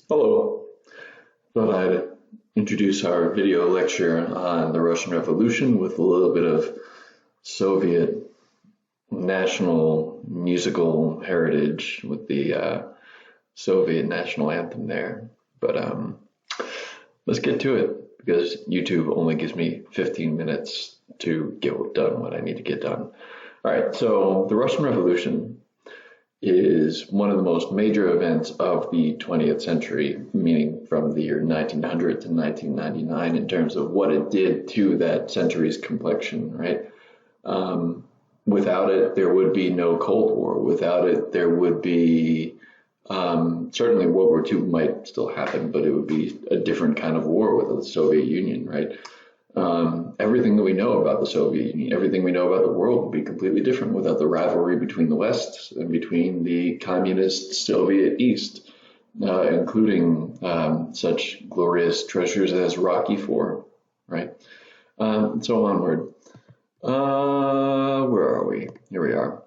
Hello. Thought I'd introduce our video lecture on the Russian Revolution with a little bit of Soviet national musical heritage with the Soviet national anthem there. But let's get to it because YouTube only gives me 15 minutes to get done what I need to get done. All right, so the Russian Revolution is one of the most major events of the 20th century, meaning from the year 1900 to 1999 in terms of what it did to that century's complexion, right? Without it, there would be no Cold War. Without it, there would be, certainly World War II might still happen, but it would be a different kind of war with the Soviet Union, right? Everything that we know about the Soviet Union, everything we know about the world would be completely different without the rivalry between the West and between the communist Soviet East, including such glorious treasures as Rocky IV, right? So onward. Where are we? Here we are.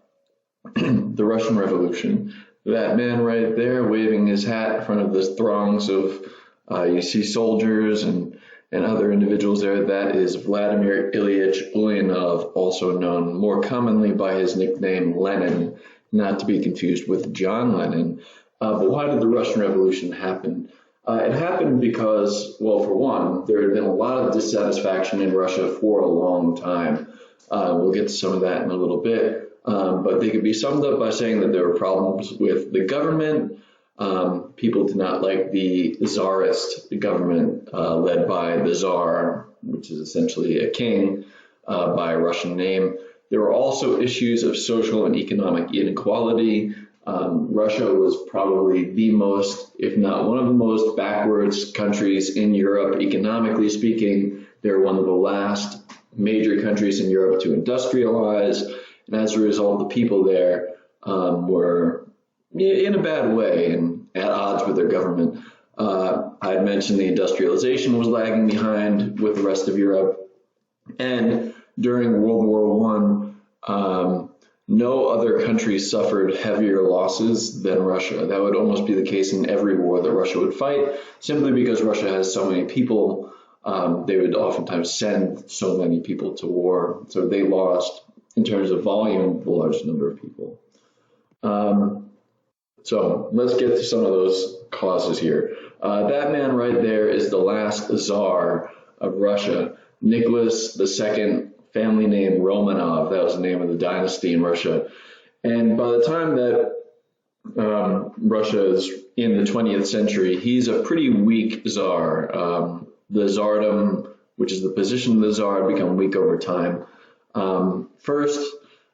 The Russian Revolution. That man right there waving his hat in front of the throngs of, you see soldiers and other individuals there, that is Vladimir Ilyich Ulyanov, also known more commonly by his nickname Lenin, not to be confused with John Lennon. But why did the Russian Revolution happen? It happened because, well, for one, there had been a lot of dissatisfaction in Russia for a long time. We'll get to some of that in a little bit, but they could be summed up by saying that there were problems with the government. People did not like the Tsarist government led by the Tsar, which is essentially a king by a Russian name. There were also issues of social and economic inequality. Russia was probably the most, if not one of the most backwards countries in Europe, economically speaking. They're one of the last major countries in Europe to industrialize. And as a result, the people there were in a bad way and at odds with their government. I had mentioned the industrialization was lagging behind with the rest of Europe. And during World War I, no other country suffered heavier losses than Russia. That would almost be the case in every war that Russia would fight, simply because Russia has so many people. They would oftentimes send so many people to war. So they lost, in terms of volume, the largest number of people. So let's get to some of those causes here. That man right there is the last Tsar of Russia, Nicholas II, family name Romanov. That was the name of the dynasty in Russia. And by the time that Russia is in the 20th century, he's a pretty weak Tsar. The Tsardom, which is the position of the Tsar, had become weak over time.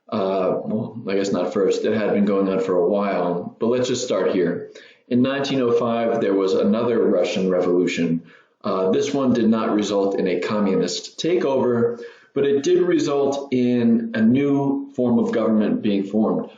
Well, I guess not first, it had been going on for a while, but let's just start here. In 1905, there was another Russian Revolution. This one did not result in a communist takeover, but it did result in a new form of government being formed.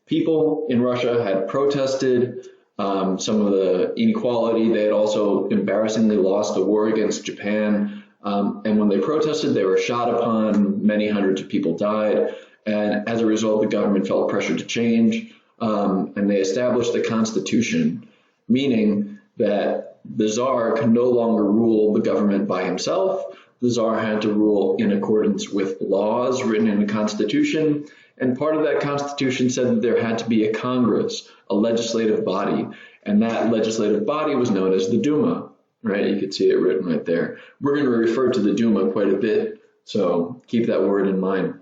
People in Russia had protested some of the inequality. They had also embarrassingly lost the war against Japan. And when they protested, they were shot upon. Many hundreds of people died. And as a result, the government felt pressure to change. And they established a constitution, meaning that the Tsar could no longer rule the government by himself. The Tsar had to rule in accordance with laws written in the constitution. And part of that constitution said that there had to be a Congress, a legislative body. And that legislative body was known as the Duma. Right, you can see it written right there. We're going to refer to the Duma quite a bit, so keep that word in mind.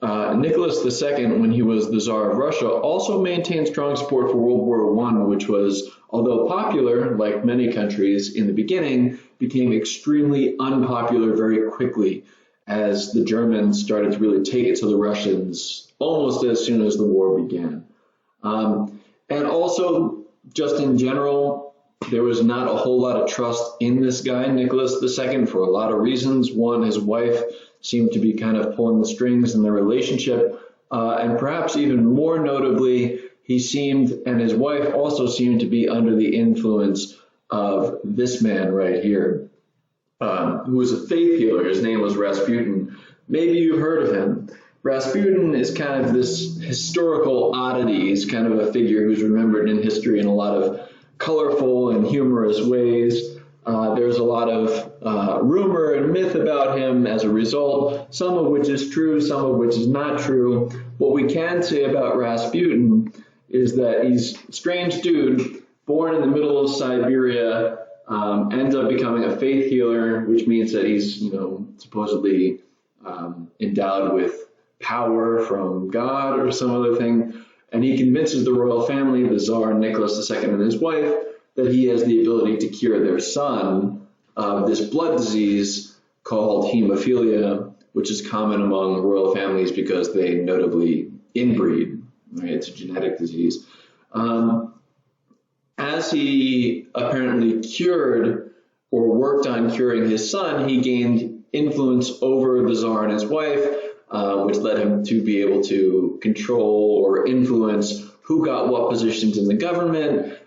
Nicholas II, when he was the Tsar of Russia, also maintained strong support for World War I, which was, although popular, like many countries in the beginning, became extremely unpopular very quickly as the Germans started to really take it to the Russians almost as soon as the war began. And also, just in general, there was not a whole lot of trust in this guy, Nicholas II, for a lot of reasons. One, his wife seemed to be kind of pulling the strings in the relationship. And perhaps even more notably, he seemed, and his wife also seemed to be under the influence of this man right here, who was a faith healer. His name was Rasputin. Maybe you've heard of him. Rasputin is kind of this historical oddity. He's kind of a figure who's remembered in history in a lot of colorful and humorous ways. There's a lot of rumor and myth about him as a result, some of which is true, some of which is not true. What we can say about Rasputin is that he's a strange dude, born in the middle of Siberia, ends up becoming a faith healer, which means that he's, supposedly endowed with power from God or some other thing. And he convinces the royal family, the Tsar Nicholas II and his wife, that he has the ability to cure their son of this blood disease called hemophilia, which is common among royal families because they notably inbreed. Right? It's a genetic disease. As he apparently cured or worked on curing his son, he gained influence over the Tsar and his wife, which led him to be able to control or influence who got what positions in the government.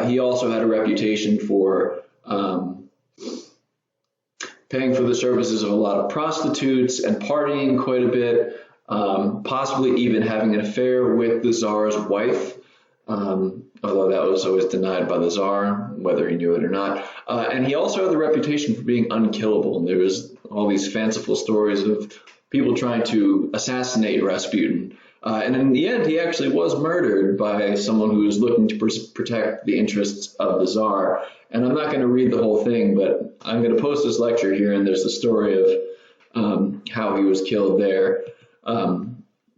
He also had a reputation for paying for the services of a lot of prostitutes and partying quite a bit, possibly even having an affair with the Tsar's wife, although that was always denied by the Tsar, whether he knew it or not. And he also had the reputation for being unkillable. And there was all these fanciful stories of people trying to assassinate Rasputin. And in the end, he actually was murdered by someone who was looking to protect the interests of the Tsar. And I'm not going to read the whole thing, but I'm going to post this lecture here, and there's the story of how he was killed there.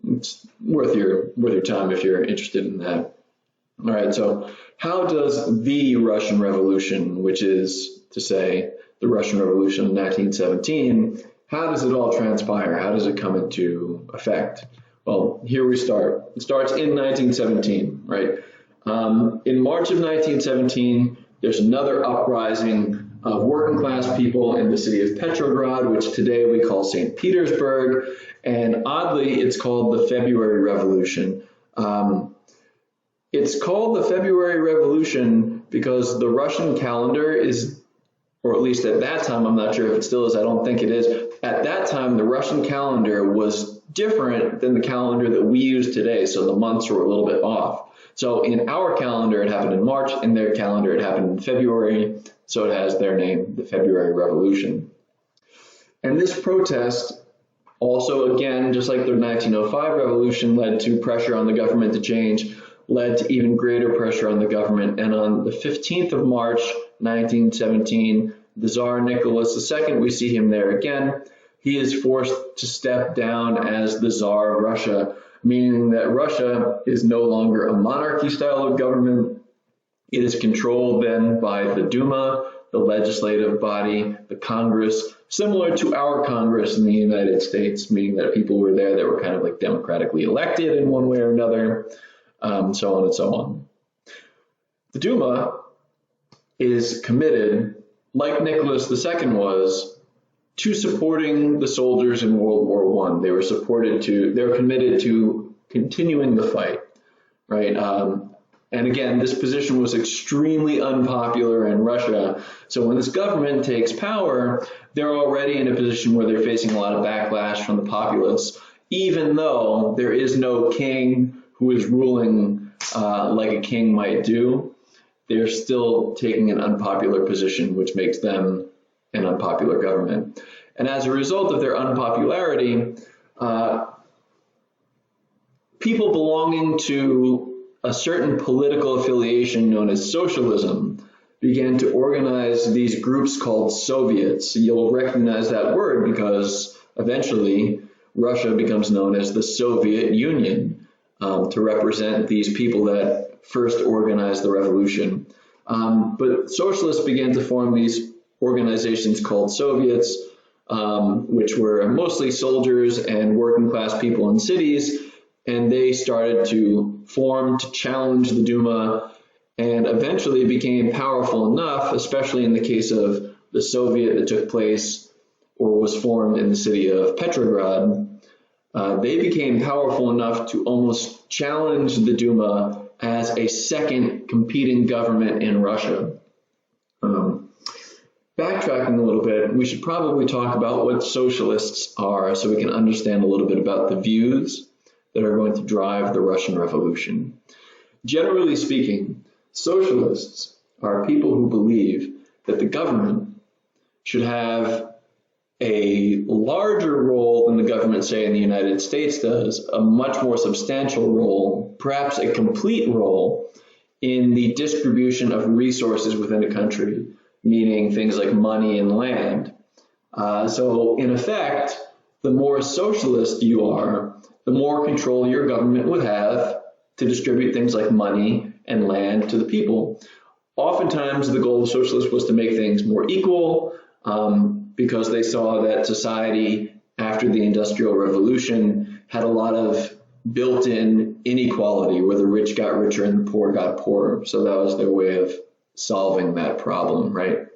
It's worth your time if you're interested in that. All right, so how does the Russian Revolution, which is to say the Russian Revolution of 1917, how does it all transpire? How does it come into effect? Well, here we start. It starts in 1917, right? In March of 1917, there's another uprising of working class people in the city of Petrograd, which today we call St. Petersburg. And oddly, it's called the February Revolution. It's called the February Revolution because the Russian calendar is, or at least at that time, I'm not sure if it still is, I don't think it is. At that time, the Russian calendar was different than the calendar that we use today, so the months were a little bit off. So in our calendar, it happened in March. In their calendar, it happened in February, so it has their name, the February Revolution. And this protest also, again, just like the 1905 revolution, led to pressure on the government to change, led to even greater pressure on the government. And on the 15th of March, 1917, the Tsar Nicholas II, we see him there again. He is forced to step down as the Tsar of Russia, meaning that Russia is no longer a monarchy style of government. It is controlled then by the Duma, the legislative body, the Congress, similar to our Congress in the United States, meaning that people were there that were kind of like democratically elected in one way or another, so on and so on. The Duma is committed, like Nicholas II was, to supporting the soldiers in World War I. They were committed to continuing the fight, right? And again, this position was extremely unpopular in Russia. So when this government takes power, they're already in a position where they're facing a lot of backlash from the populace, even though there is no king who is ruling like a king might do. They're still taking an unpopular position, which makes them an unpopular government. And as a result of their unpopularity, people belonging to a certain political affiliation known as socialism began to organize these groups called Soviets. You'll recognize that word because eventually Russia becomes known as the Soviet Union to represent these people that first organized the revolution. But socialists began to form these organizations called Soviets, which were mostly soldiers and working class people in cities, and they started to form to challenge the Duma and eventually became powerful enough, especially in the case of the Soviet that took place or was formed in the city of Petrograd. They became powerful enough to almost challenge the Duma as a second competing government in Russia. Backtracking a little bit, we should probably talk about what socialists are so we can understand a little bit about the views that are going to drive the Russian Revolution. Generally speaking, socialists are people who believe that the government should have a larger role than the government, say, in the United States does, a much more substantial role, perhaps a complete role in the distribution of resources within a country, meaning things like money and land. So in effect, the more socialist you are, the more control your government would have to distribute things like money and land to the people. Oftentimes, the goal of socialists was to make things more equal, because they saw that society after the Industrial Revolution had a lot of built-in inequality where the rich got richer and the poor got poorer. So that was their way of solving that problem, right?